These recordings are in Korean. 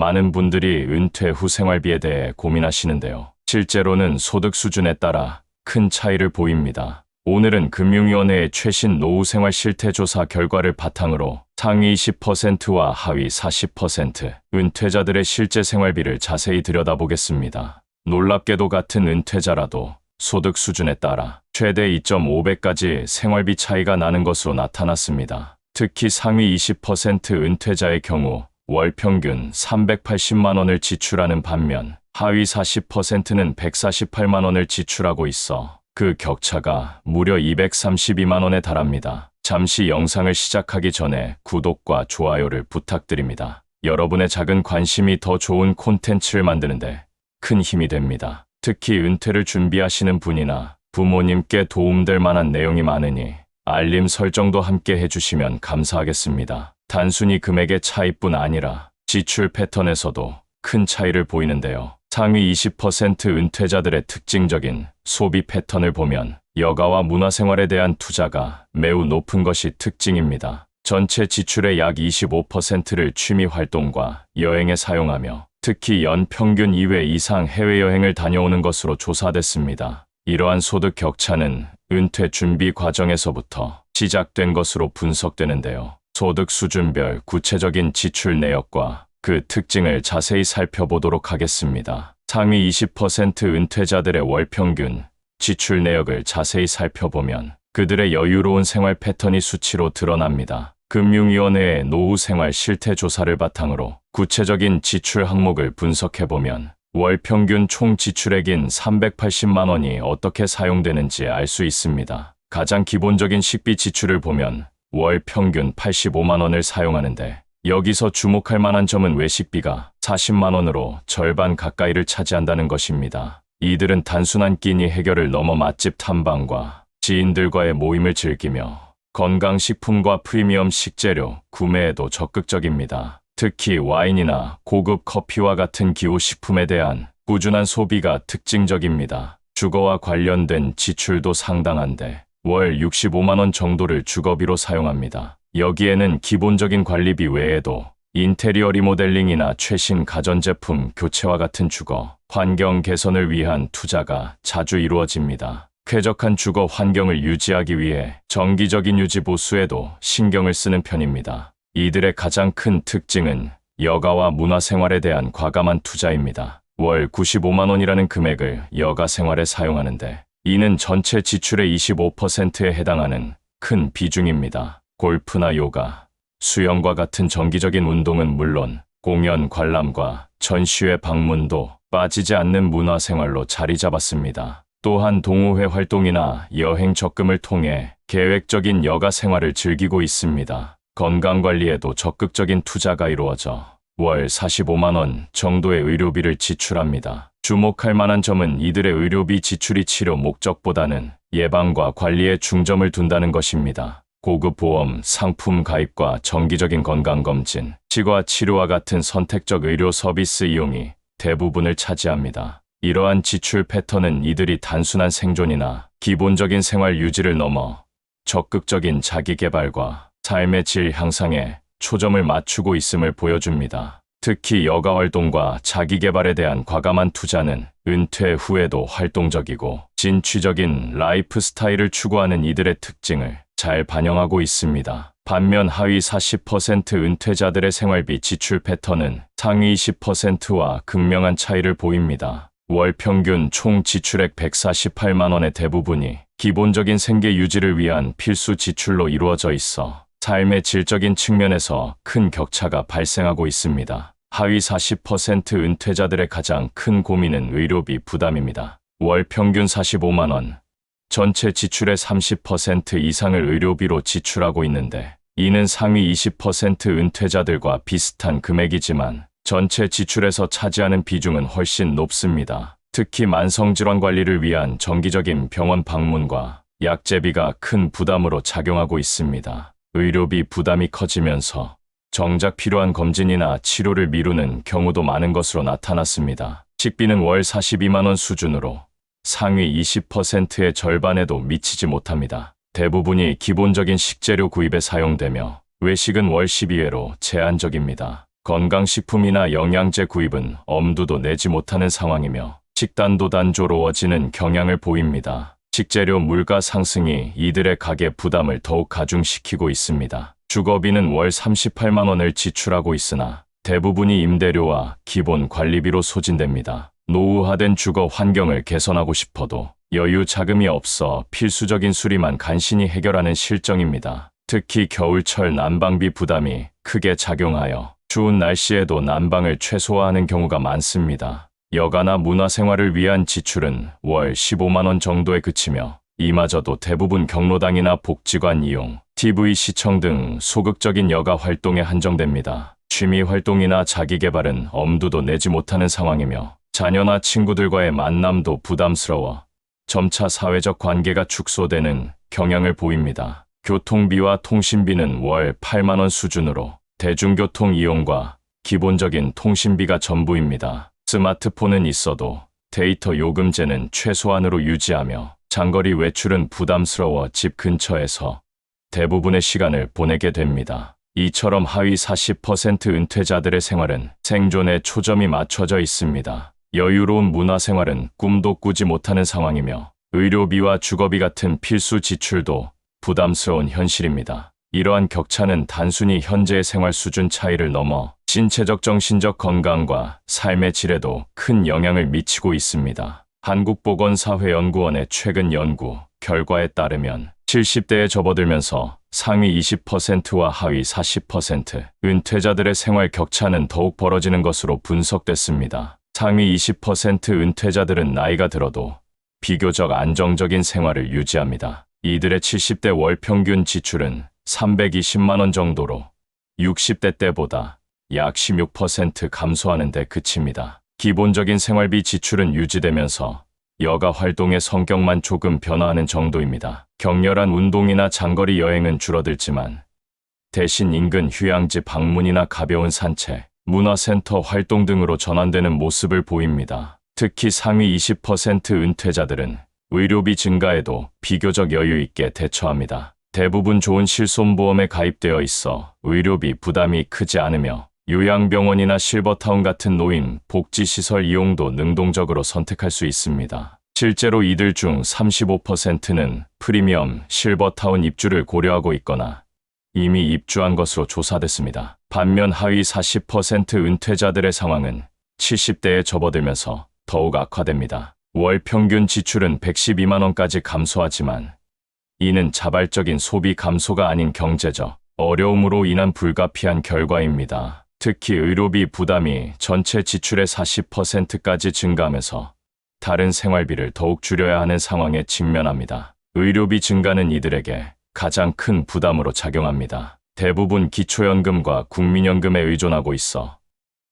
많은 분들이 은퇴 후 생활비에 대해 고민하시는데요. 실제로는 소득 수준에 따라 큰 차이를 보입니다. 오늘은 금융위원회의 최신 노후 생활 실태 조사 결과를 바탕으로 상위 20%와 하위 40% 은퇴자들의 실제 생활비를 자세히 들여다보겠습니다. 놀랍게도 같은 은퇴자라도 소득 수준에 따라 최대 2.5배까지 생활비 차이가 나는 것으로 나타났습니다. 특히 상위 20% 은퇴자의 경우 월 평균 380만 원을 지출하는 반면 하위 40%는 148만 원을 지출하고 있어 그 격차가 무려 232만 원에 달합니다. 잠시 영상을 시작하기 전에 구독과 좋아요를 부탁드립니다. 여러분의 작은 관심이 더 좋은 콘텐츠를 만드는데 큰 힘이 됩니다. 특히 은퇴를 준비하시는 분이나 부모님께 도움될 만한 내용이 많으니 알림 설정도 함께 해주시면 감사하겠습니다. 단순히 금액의 차이뿐 아니라 지출 패턴에서도 큰 차이를 보이는데요. 상위 20% 은퇴자들의 특징적인 소비 패턴을 보면 여가와 문화생활에 대한 투자가 매우 높은 것이 특징입니다. 전체 지출의 약 25%를 취미활동과 여행에 사용하며 특히 연평균 2회 이상 해외여행을 다녀오는 것으로 조사됐습니다. 이러한 소득 격차는 은퇴 준비 과정에서부터 시작된 것으로 분석되는데요. 소득 수준별 구체적인 지출 내역과 그 특징을 자세히 살펴보도록 하겠습니다. 상위 20% 은퇴자들의 월 평균 지출 내역을 자세히 살펴보면 그들의 여유로운 생활 패턴이 수치로 드러납니다. 금융위원회의 노후 생활 실태 조사를 바탕으로 구체적인 지출 항목을 분석해보면 월 평균 총 지출액인 380만 원이 어떻게 사용되는지 알 수 있습니다. 가장 기본적인 식비 지출을 보면 월 평균 85만 원을 사용하는데 여기서 주목할 만한 점은 외식비가 40만 원으로 절반 가까이를 차지한다는 것입니다. 이들은 단순한 끼니 해결을 넘어 맛집 탐방과 지인들과의 모임을 즐기며 건강식품과 프리미엄 식재료 구매에도 적극적입니다. 특히 와인이나 고급 커피와 같은 기호식품에 대한 꾸준한 소비가 특징적입니다. 주거와 관련된 지출도 상당한데 월 65만 원 정도를 주거비로 사용합니다. 여기에는 기본적인 관리비 외에도 인테리어 리모델링이나 최신 가전제품 교체와 같은 주거, 환경 개선을 위한 투자가 자주 이루어집니다. 쾌적한 주거 환경을 유지하기 위해 정기적인 유지 보수에도 신경을 쓰는 편입니다. 이들의 가장 큰 특징은 여가와 문화생활에 대한 과감한 투자입니다. 월 95만 원이라는 금액을 여가 생활에 사용하는데 이는 전체 지출의 25%에 해당하는 큰 비중입니다. 골프나 요가, 수영과 같은 정기적인 운동은 물론 공연 관람과 전시회 방문도 빠지지 않는 문화생활로 자리 잡았습니다. 또한 동호회 활동이나 여행 적금을 통해 계획적인 여가 생활을 즐기고 있습니다. 건강관리에도 적극적인 투자가 이루어져 월 45만 원 정도의 의료비를 지출합니다. 주목할 만한 점은 이들의 의료비 지출이 치료 목적보다는 예방과 관리에 중점을 둔다는 것입니다. 고급 보험, 상품 가입과 정기적인 건강검진, 치과 치료와 같은 선택적 의료 서비스 이용이 대부분을 차지합니다. 이러한 지출 패턴은 이들이 단순한 생존이나 기본적인 생활 유지를 넘어 적극적인 자기개발과 삶의 질 향상에 초점을 맞추고 있음을 보여줍니다. 특히 여가 활동과 자기개발에 대한 과감한 투자는 은퇴 후에도 활동적이고 진취적인 라이프 스타일을 추구하는 이들의 특징을 잘 반영하고 있습니다. 반면 하위 40% 은퇴자들의 생활비 지출 패턴은 상위 20%와 극명한 차이를 보입니다. 월 평균 총 지출액 148만 원의 대부분이 기본적인 생계 유지를 위한 필수 지출로 이루어져 있어 삶의 질적인 측면에서 큰 격차가 발생하고 있습니다. 하위 40% 은퇴자들의 가장 큰 고민은 의료비 부담입니다. 월 평균 45만 원, 전체 지출의 30% 이상을 의료비로 지출하고 있는데 이는 상위 20% 은퇴자들과 비슷한 금액이지만 전체 지출에서 차지하는 비중은 훨씬 높습니다. 특히 만성질환 관리를 위한 정기적인 병원 방문과 약제비가 큰 부담으로 작용하고 있습니다. 의료비 부담이 커지면서 정작 필요한 검진이나 치료를 미루는 경우도 많은 것으로 나타났습니다. 식비는 월 42만 원 수준으로 상위 20%의 절반에도 미치지 못합니다. 대부분이 기본적인 식재료 구입에 사용되며 외식은 월 12회로 제한적입니다. 건강식품이나 영양제 구입은 엄두도 내지 못하는 상황이며 식단도 단조로워지는 경향을 보입니다. 식재료 물가 상승이 이들의 가계 부담을 더욱 가중시키고 있습니다. 주거비는 월 38만 원을 지출하고 있으나 대부분이 임대료와 기본 관리비로 소진됩니다. 노후화된 주거 환경을 개선하고 싶어도 여유 자금이 없어 필수적인 수리만 간신히 해결하는 실정입니다. 특히 겨울철 난방비 부담이 크게 작용하여 추운 날씨에도 난방을 최소화하는 경우가 많습니다. 여가나 문화생활을 위한 지출은 월 15만 원 정도에 그치며 이마저도 대부분 경로당이나 복지관 이용, TV 시청 등 소극적인 여가 활동에 한정됩니다. 취미 활동이나 자기개발은 엄두도 내지 못하는 상황이며 자녀나 친구들과의 만남도 부담스러워 점차 사회적 관계가 축소되는 경향을 보입니다. 교통비와 통신비는 월 8만 원 수준으로 대중교통 이용과 기본적인 통신비가 전부입니다. 스마트폰은 있어도 데이터 요금제는 최소한으로 유지하며 장거리 외출은 부담스러워 집 근처에서 대부분의 시간을 보내게 됩니다. 이처럼 하위 40% 은퇴자들의 생활은 생존에 초점이 맞춰져 있습니다. 여유로운 문화생활은 꿈도 꾸지 못하는 상황이며 의료비와 주거비 같은 필수 지출도 부담스러운 현실입니다. 이러한 격차는 단순히 현재의 생활 수준 차이를 넘어 신체적 정신적 건강과 삶의 질에도 큰 영향을 미치고 있습니다. 한국보건사회연구원의 최근 연구 결과에 따르면 70대에 접어들면서 상위 20%와 하위 40% 은퇴자들의 생활 격차는 더욱 벌어지는 것으로 분석됐습니다. 상위 20% 은퇴자들은 나이가 들어도 비교적 안정적인 생활을 유지합니다. 이들의 70대 월 평균 지출은 320만 원 정도로 60대 때보다 약 16% 감소하는 데 그칩니다. 기본적인 생활비 지출은 유지되면서 여가 활동의 성격만 조금 변화하는 정도입니다. 격렬한 운동이나 장거리 여행은 줄어들지만 대신 인근 휴양지 방문이나 가벼운 산책, 문화센터 활동 등으로 전환되는 모습을 보입니다. 특히 상위 20% 은퇴자들은 의료비 증가에도 비교적 여유 있게 대처합니다. 대부분 좋은 실손보험에 가입되어 있어 의료비 부담이 크지 않으며 요양병원이나 실버타운 같은 노인 복지시설 이용도 능동적으로 선택할 수 있습니다. 실제로 이들 중 35%는 프리미엄 실버타운 입주를 고려하고 있거나 이미 입주한 것으로 조사됐습니다. 반면 하위 40% 은퇴자들의 상황은 70대에 접어들면서 더욱 악화됩니다. 월 평균 지출은 112만 원까지 감소하지만 이는 자발적인 소비 감소가 아닌 경제적 어려움으로 인한 불가피한 결과입니다. 특히 의료비 부담이 전체 지출의 40%까지 증가하면서 다른 생활비를 더욱 줄여야 하는 상황에 직면합니다. 의료비 증가는 이들에게 가장 큰 부담으로 작용합니다. 대부분 기초연금과 국민연금에 의존하고 있어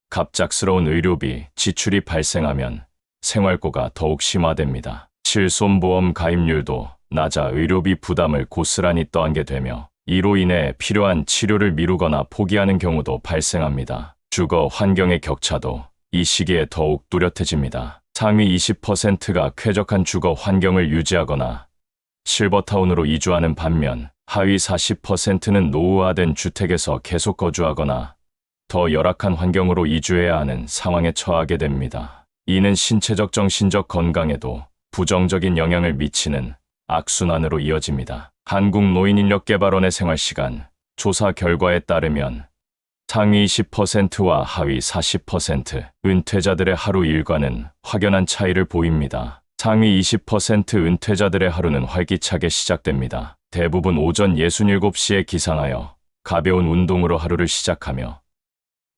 갑작스러운 의료비 지출이 발생하면 생활고가 더욱 심화됩니다. 실손보험 가입률도 낮아 의료비 부담을 고스란히 떠안게 되며 이로 인해 필요한 치료를 미루거나 포기하는 경우도 발생합니다. 주거 환경의 격차도 이 시기에 더욱 뚜렷해집니다. 상위 20%가 쾌적한 주거 환경을 유지하거나 실버타운으로 이주하는 반면 하위 40%는 노후화된 주택에서 계속 거주하거나 더 열악한 환경으로 이주해야 하는 상황에 처하게 됩니다. 이는 신체적 정신적 건강에도 부정적인 영향을 미치는 악순환으로 이어집니다. 한국노인인력개발원의 생활시간 조사 결과에 따르면 상위 10%와 하위 40% 은퇴자들의 하루 일과는 확연한 차이를 보입니다. 상위 20% 은퇴자들의 하루는 활기차게 시작됩니다. 대부분 오전 67시에 기상하여 가벼운 운동으로 하루를 시작하며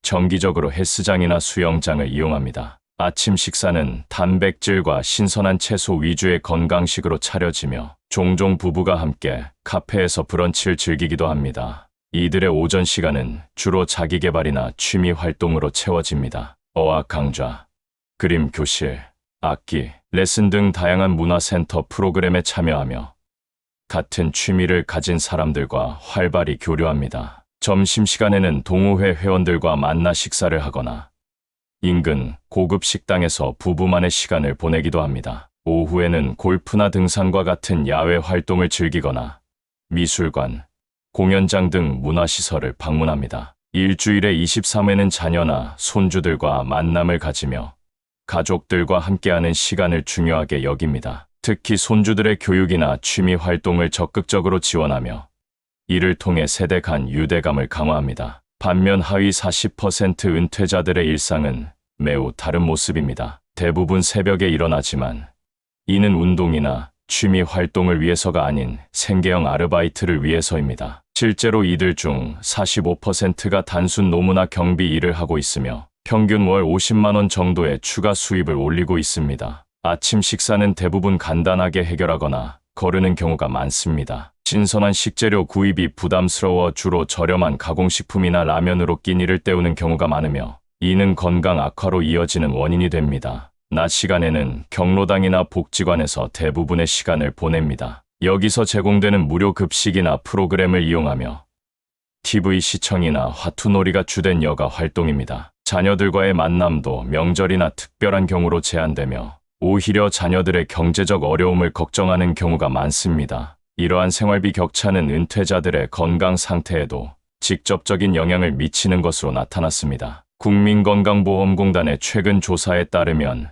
정기적으로 헬스장이나 수영장을 이용합니다. 아침 식사는 단백질과 신선한 채소 위주의 건강식으로 차려지며 종종 부부가 함께 카페에서 브런치를 즐기기도 합니다. 이들의 오전 시간은 주로 자기개발이나 취미 활동으로 채워집니다. 어학 강좌, 그림 교실, 악기, 레슨 등 다양한 문화센터 프로그램에 참여하며 같은 취미를 가진 사람들과 활발히 교류합니다. 점심시간에는 동호회 회원들과 만나 식사를 하거나 인근 고급 식당에서 부부만의 시간을 보내기도 합니다. 오후에는 골프나 등산과 같은 야외 활동을 즐기거나 미술관, 공연장 등 문화시설을 방문합니다. 일주일에 23회는 자녀나 손주들과 만남을 가지며 가족들과 함께하는 시간을 중요하게 여깁니다. 특히 손주들의 교육이나 취미 활동을 적극적으로 지원하며 이를 통해 세대 간 유대감을 강화합니다. 반면 하위 40% 은퇴자들의 일상은 매우 다른 모습입니다. 대부분 새벽에 일어나지만 이는 운동이나 취미 활동을 위해서가 아닌 생계형 아르바이트를 위해서입니다. 실제로 이들 중 45%가 단순 노무나 경비 일을 하고 있으며 평균 월 50만 원 정도의 추가 수입을 올리고 있습니다. 아침 식사는 대부분 간단하게 해결하거나 거르는 경우가 많습니다. 신선한 식재료 구입이 부담스러워 주로 저렴한 가공식품이나 라면으로 끼니를 때우는 경우가 많으며 이는 건강 악화로 이어지는 원인이 됩니다. 낮 시간에는 경로당이나 복지관에서 대부분의 시간을 보냅니다. 여기서 제공되는 무료 급식이나 프로그램을 이용하며 TV 시청이나 화투놀이가 주된 여가 활동입니다. 자녀들과의 만남도 명절이나 특별한 경우로 제한되며 오히려 자녀들의 경제적 어려움을 걱정하는 경우가 많습니다. 이러한 생활비 격차는 은퇴자들의 건강 상태에도 직접적인 영향을 미치는 것으로 나타났습니다. 국민건강보험공단의 최근 조사에 따르면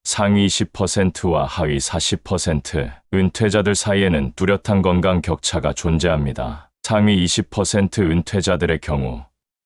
상위 20%와 하위 40% 은퇴자들 사이에는 뚜렷한 건강 격차가 존재합니다. 상위 20% 은퇴자들의 경우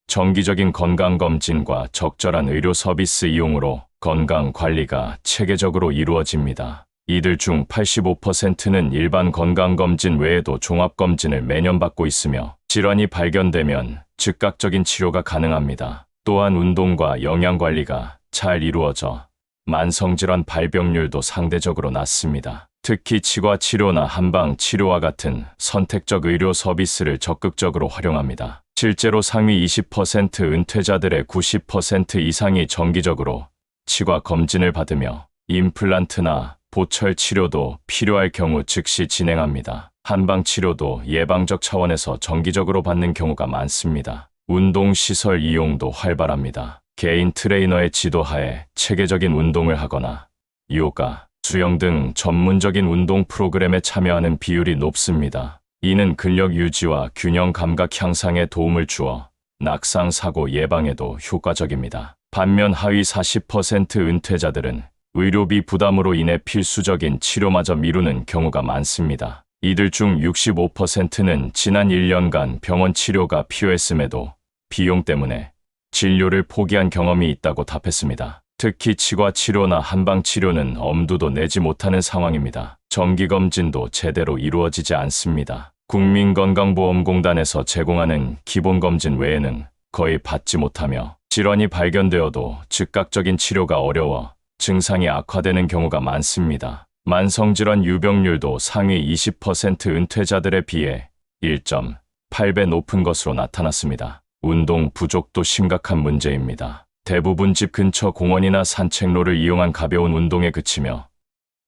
정기적인 건강검진과 적절한 의료 서비스 이용으로 건강 관리가 체계적으로 이루어집니다. 이들 중 85%는 일반 건강검진 외에도 종합검진을 매년 받고 있으며 질환이 발견되면 즉각적인 치료가 가능합니다. 또한 운동과 영양관리가 잘 이루어져 만성질환 발병률도 상대적으로 낮습니다. 특히 치과 치료나 한방 치료와 같은 선택적 의료 서비스를 적극적으로 활용합니다. 실제로 상위 20% 은퇴자들의 90% 이상이 정기적으로 치과 검진을 받으며 임플란트나 보철 치료도 필요할 경우 즉시 진행합니다. 한방 치료도 예방적 차원에서 정기적으로 받는 경우가 많습니다. 운동시설 이용도 활발합니다. 개인 트레이너의 지도하에 체계적인 운동을 하거나 요가, 수영 등 전문적인 운동 프로그램에 참여하는 비율이 높습니다. 이는 근력 유지와 균형 감각 향상에 도움을 주어 낙상 사고 예방에도 효과적입니다. 반면 하위 40% 은퇴자들은 의료비 부담으로 인해 필수적인 치료마저 미루는 경우가 많습니다. 이들 중 65%는 지난 1년간 병원 치료가 필요했음에도 비용 때문에 진료를 포기한 경험이 있다고 답했습니다. 특히 치과 치료나 한방 치료는 엄두도 내지 못하는 상황입니다. 정기검진도 제대로 이루어지지 않습니다. 국민건강보험공단에서 제공하는 기본검진 외에는 거의 받지 못하며 질환이 발견되어도 즉각적인 치료가 어려워 증상이 악화되는 경우가 많습니다. 만성질환 유병률도 상위 20% 은퇴자들에 비해 1.8배 높은 것으로 나타났습니다. 운동 부족도 심각한 문제입니다. 대부분 집 근처 공원이나 산책로를 이용한 가벼운 운동에 그치며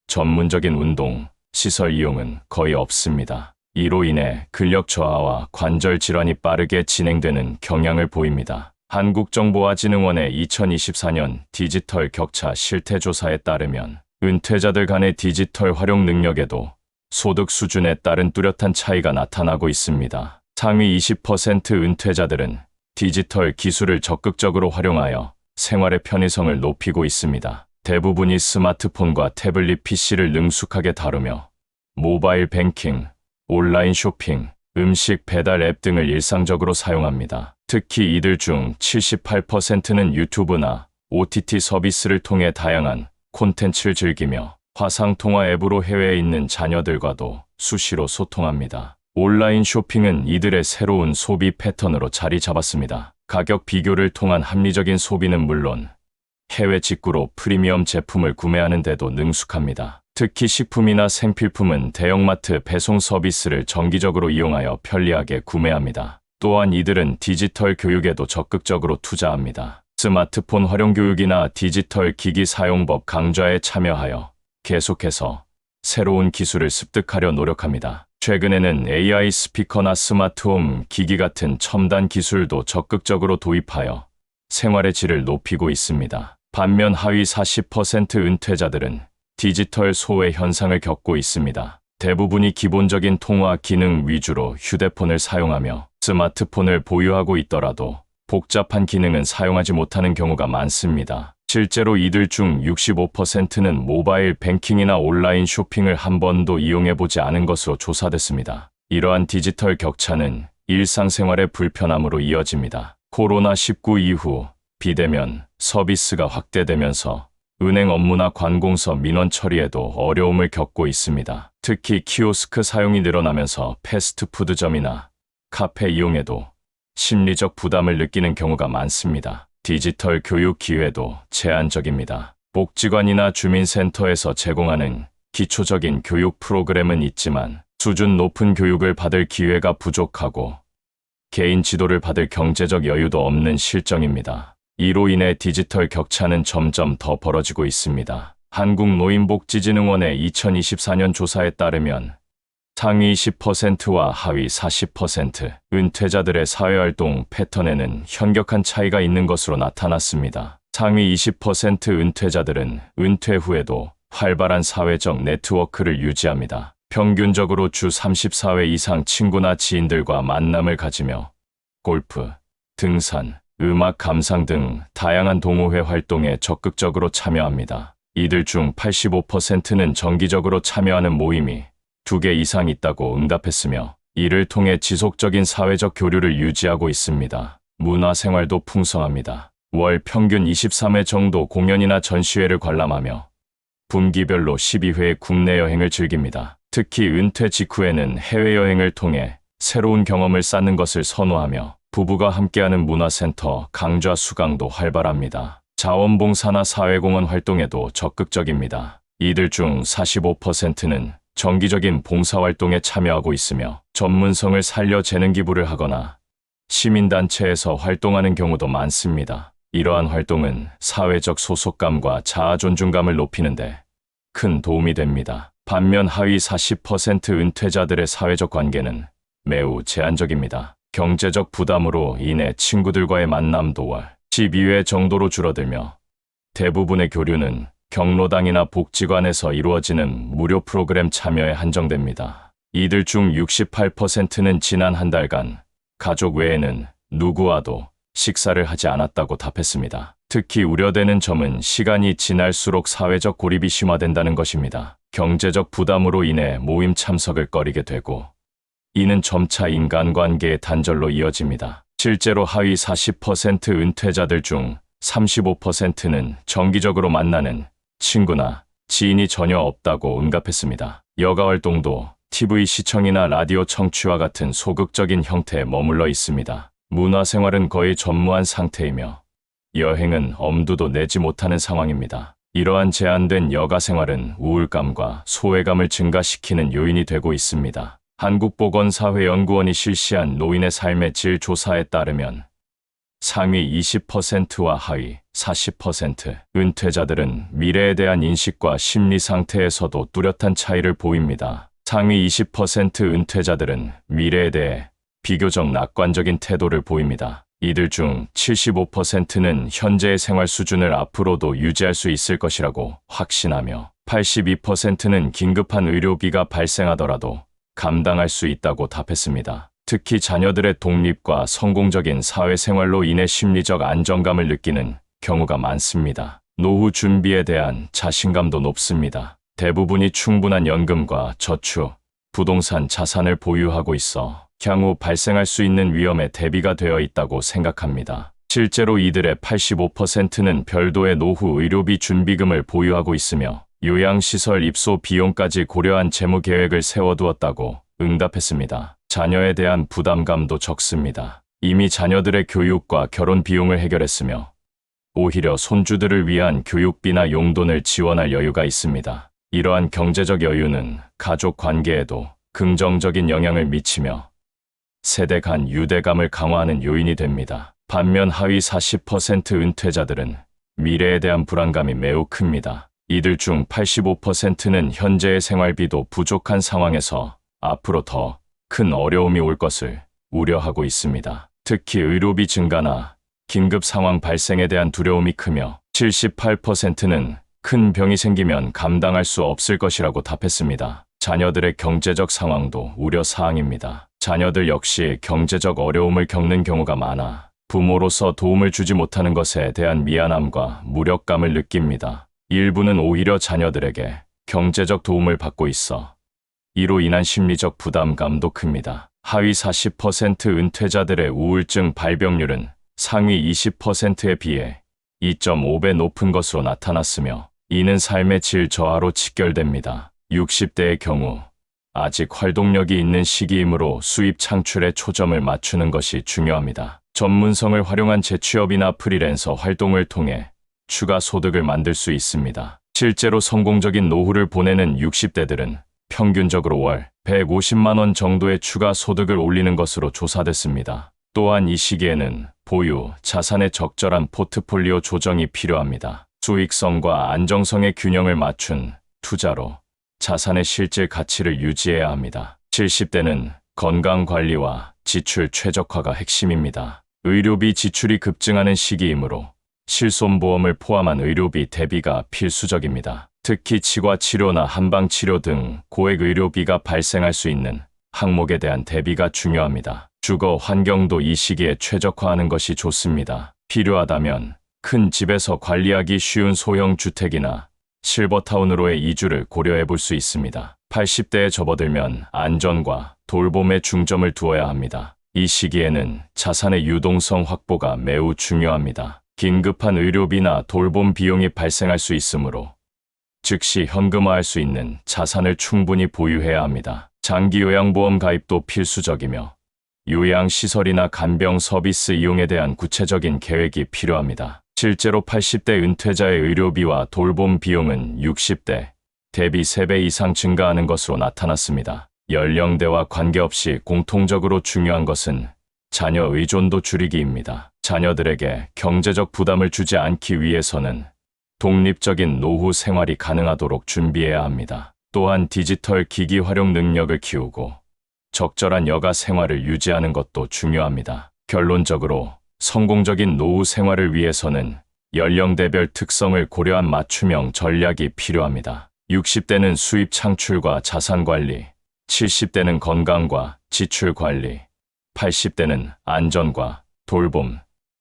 전문적인 운동, 시설 이용은 거의 없습니다. 이로 인해 근력 저하와 관절 질환이 빠르게 진행되는 경향을 보입니다. 한국정보화진흥원의 2024년 디지털 격차 실태조사에 따르면 은퇴자들 간의 디지털 활용 능력에도 소득 수준에 따른 뚜렷한 차이가 나타나고 있습니다. 상위 20% 은퇴자들은 디지털 기술을 적극적으로 활용하여 생활의 편의성을 높이고 있습니다. 대부분이 스마트폰과 태블릿 PC를 능숙하게 다루며 모바일 뱅킹, 온라인 쇼핑, 음식 배달 앱 등을 일상적으로 사용합니다. 특히 이들 중 78%는 유튜브나 OTT 서비스를 통해 다양한 콘텐츠를 즐기며 화상통화 앱으로 해외에 있는 자녀들과도 수시로 소통합니다. 온라인 쇼핑은 이들의 새로운 소비 패턴으로 자리 잡았습니다. 가격 비교를 통한 합리적인 소비는 물론 해외 직구로 프리미엄 제품을 구매하는 데도 능숙합니다. 특히 식품이나 생필품은 대형마트 배송 서비스를 정기적으로 이용하여 편리하게 구매합니다. 또한 이들은 디지털 교육에도 적극적으로 투자합니다. 스마트폰 활용 교육이나 디지털 기기 사용법 강좌에 참여하여 계속해서 새로운 기술을 습득하려 노력합니다. 최근에는 AI 스피커나 스마트홈 기기 같은 첨단 기술도 적극적으로 도입하여 생활의 질을 높이고 있습니다. 반면 하위 40% 은퇴자들은 디지털 소외 현상을 겪고 있습니다. 대부분이 기본적인 통화 기능 위주로 휴대폰을 사용하며 스마트폰을 보유하고 있더라도 복잡한 기능은 사용하지 못하는 경우가 많습니다. 실제로 이들 중 65%는 모바일 뱅킹이나 온라인 쇼핑을 한 번도 이용해보지 않은 것으로 조사됐습니다. 이러한 디지털 격차는 일상생활의 불편함으로 이어집니다. 코로나19 이후 비대면 서비스가 확대되면서 은행 업무나 관공서 민원 처리에도 어려움을 겪고 있습니다. 특히 키오스크 사용이 늘어나면서 패스트푸드점이나 카페 이용에도 심리적 부담을 느끼는 경우가 많습니다. 디지털 교육 기회도 제한적입니다. 복지관이나 주민센터에서 제공하는 기초적인 교육 프로그램은 있지만 수준 높은 교육을 받을 기회가 부족하고 개인 지도를 받을 경제적 여유도 없는 실정입니다. 이로 인해 디지털 격차는 점점 더 벌어지고 있습니다. 한국노인복지진흥원의 2024년 조사에 따르면 상위 10%와 하위 40% 은퇴자들의 사회활동 패턴에는 현격한 차이가 있는 것으로 나타났습니다. 상위 20% 은퇴자들은 은퇴 후에도 활발한 사회적 네트워크를 유지합니다. 평균적으로 주 34회 이상 친구나 지인들과 만남을 가지며 골프, 등산, 음악 감상 등 다양한 동호회 활동에 적극적으로 참여합니다. 이들 중 85%는 정기적으로 참여하는 모임이 2개 이상 있다고 응답했으며 이를 통해 지속적인 사회적 교류를 유지하고 있습니다. 문화생활도 풍성합니다. 월 평균 23회 정도 공연이나 전시회를 관람하며 분기별로 12회의 국내 여행을 즐깁니다. 특히 은퇴 직후에는 해외여행을 통해 새로운 경험을 쌓는 것을 선호하며 부부가 함께하는 문화센터, 강좌 수강도 활발합니다. 자원봉사나 사회공헌 활동에도 적극적입니다. 이들 중 45%는 정기적인 봉사활동에 참여하고 있으며 전문성을 살려 재능 기부를 하거나 시민단체에서 활동하는 경우도 많습니다. 이러한 활동은 사회적 소속감과 자아 존중감을 높이는데 큰 도움이 됩니다. 반면 하위 40% 은퇴자들의 사회적 관계는 매우 제한적입니다. 경제적 부담으로 인해 친구들과의 만남도 월 12회 정도로 줄어들며 대부분의 교류는 경로당이나 복지관에서 이루어지는 무료 프로그램 참여에 한정됩니다. 이들 중 68%는 지난 한 달간 가족 외에는 누구와도 식사를 하지 않았다고 답했습니다. 특히 우려되는 점은 시간이 지날수록 사회적 고립이 심화된다는 것입니다. 경제적 부담으로 인해 모임 참석을 꺼리게 되고 이는 점차 인간관계의 단절로 이어집니다. 실제로 하위 40% 은퇴자들 중 35%는 정기적으로 만나는 친구나 지인이 전혀 없다고 응답했습니다. 여가활동도 TV 시청이나 라디오 청취와 같은 소극적인 형태에 머물러 있습니다. 문화생활은 거의 전무한 상태이며 여행은 엄두도 내지 못하는 상황입니다. 이러한 제한된 여가생활은 우울감과 소외감을 증가시키는 요인이 되고 있습니다. 한국보건사회연구원이 실시한 노인의 삶의 질 조사에 따르면 상위 20%와 하위 40% 은퇴자들은 미래에 대한 인식과 심리 상태에서도 뚜렷한 차이를 보입니다. 상위 20% 은퇴자들은 미래에 대해 비교적 낙관적인 태도를 보입니다. 이들 중 75%는 현재의 생활 수준을 앞으로도 유지할 수 있을 것이라고 확신하며 82%는 긴급한 의료비가 발생하더라도 감당할 수 있다고 답했습니다. 특히 자녀들의 독립과 성공적인 사회생활로 인해 심리적 안정감을 느끼는 경우가 많습니다. 노후 준비에 대한 자신감도 높습니다. 대부분이 충분한 연금과 저축, 부동산 자산을 보유하고 있어 향후 발생할 수 있는 위험에 대비가 되어 있다고 생각합니다. 실제로 이들의 85%는 별도의 노후 의료비 준비금을 보유하고 있으며 요양시설 입소 비용까지 고려한 재무 계획을 세워두었다고 응답했습니다. 자녀에 대한 부담감도 적습니다. 이미 자녀들의 교육과 결혼 비용을 해결했으며 오히려 손주들을 위한 교육비나 용돈을 지원할 여유가 있습니다. 이러한 경제적 여유는 가족 관계에도 긍정적인 영향을 미치며 세대 간 유대감을 강화하는 요인이 됩니다. 반면 하위 40% 은퇴자들은 미래에 대한 불안감이 매우 큽니다. 이들 중 85%는 현재의 생활비도 부족한 상황에서 앞으로 더 큰 어려움이 올 것을 우려하고 있습니다. 특히 의료비 증가나 긴급 상황 발생에 대한 두려움이 크며 78%는 큰 병이 생기면 감당할 수 없을 것이라고 답했습니다. 자녀들의 경제적 상황도 우려 사항입니다. 자녀들 역시 경제적 어려움을 겪는 경우가 많아 부모로서 도움을 주지 못하는 것에 대한 미안함과 무력감을 느낍니다. 일부는 오히려 자녀들에게 경제적 도움을 받고 있어 이로 인한 심리적 부담감도 큽니다. 하위 40% 은퇴자들의 우울증 발병률은 상위 20%에 비해 2.5배 높은 것으로 나타났으며 이는 삶의 질 저하로 직결됩니다. 60대의 경우 아직 활동력이 있는 시기이므로 수입 창출에 초점을 맞추는 것이 중요합니다. 전문성을 활용한 재취업이나 프리랜서 활동을 통해 추가 소득을 만들 수 있습니다. 실제로 성공적인 노후를 보내는 60대들은 평균적으로 월 150만 원 정도의 추가 소득을 올리는 것으로 조사됐습니다. 또한 이 시기에는 보유, 자산의 적절한 포트폴리오 조정이 필요합니다. 수익성과 안정성의 균형을 맞춘 투자로 자산의 실질 가치를 유지해야 합니다. 70대는 건강관리와 지출 최적화가 핵심입니다. 의료비 지출이 급증하는 시기이므로 실손보험을 포함한 의료비 대비가 필수적입니다. 특히 치과 치료나 한방 치료 등 고액 의료비가 발생할 수 있는 항목에 대한 대비가 중요합니다. 주거 환경도 이 시기에 최적화하는 것이 좋습니다. 필요하다면 큰 집에서 관리하기 쉬운 소형 주택이나 실버타운으로의 이주를 고려해 볼 수 있습니다. 80대에 접어들면 안전과 돌봄에 중점을 두어야 합니다. 이 시기에는 자산의 유동성 확보가 매우 중요합니다. 긴급한 의료비나 돌봄 비용이 발생할 수 있으므로 즉시 현금화할 수 있는 자산을 충분히 보유해야 합니다. 장기 요양보험 가입도 필수적이며 요양시설이나 간병 서비스 이용에 대한 구체적인 계획이 필요합니다. 실제로 80대 은퇴자의 의료비와 돌봄 비용은 60대 대비 3배 이상 증가하는 것으로 나타났습니다. 연령대와 관계없이 공통적으로 중요한 것은 자녀 의존도 줄이기입니다. 자녀들에게 경제적 부담을 주지 않기 위해서는 독립적인 노후 생활이 가능하도록 준비해야 합니다. 또한 디지털 기기 활용 능력을 키우고 적절한 여가 생활을 유지하는 것도 중요합니다. 결론적으로 성공적인 노후 생활을 위해서는 연령대별 특성을 고려한 맞춤형 전략이 필요합니다. 60대는 수입 창출과 자산 관리, 70대는 건강과 지출 관리, 80대는 안전과 돌봄,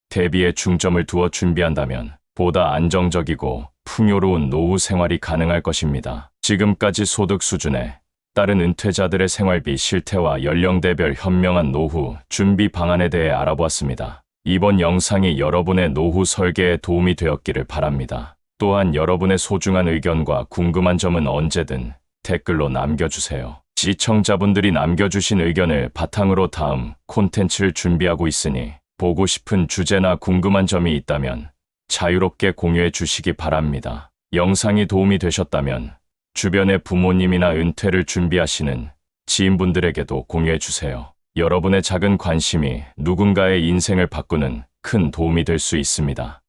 대비에 중점을 두어 준비한다면 보다 안정적이고 풍요로운 노후 생활이 가능할 것입니다. 지금까지 소득 수준에 따른 은퇴자들의 생활비 실태와 연령대별 현명한 노후 준비 방안에 대해 알아보았습니다. 이번 영상이 여러분의 노후 설계에 도움이 되었기를 바랍니다. 또한 여러분의 소중한 의견과 궁금한 점은 언제든 댓글로 남겨주세요. 시청자분들이 남겨주신 의견을 바탕으로 다음 콘텐츠를 준비하고 있으니 보고 싶은 주제나 궁금한 점이 있다면 자유롭게 공유해 주시기 바랍니다. 영상이 도움이 되셨다면 주변의 부모님이나 은퇴를 준비하시는 지인분들에게도 공유해 주세요. 여러분의 작은 관심이 누군가의 인생을 바꾸는 큰 도움이 될 수 있습니다.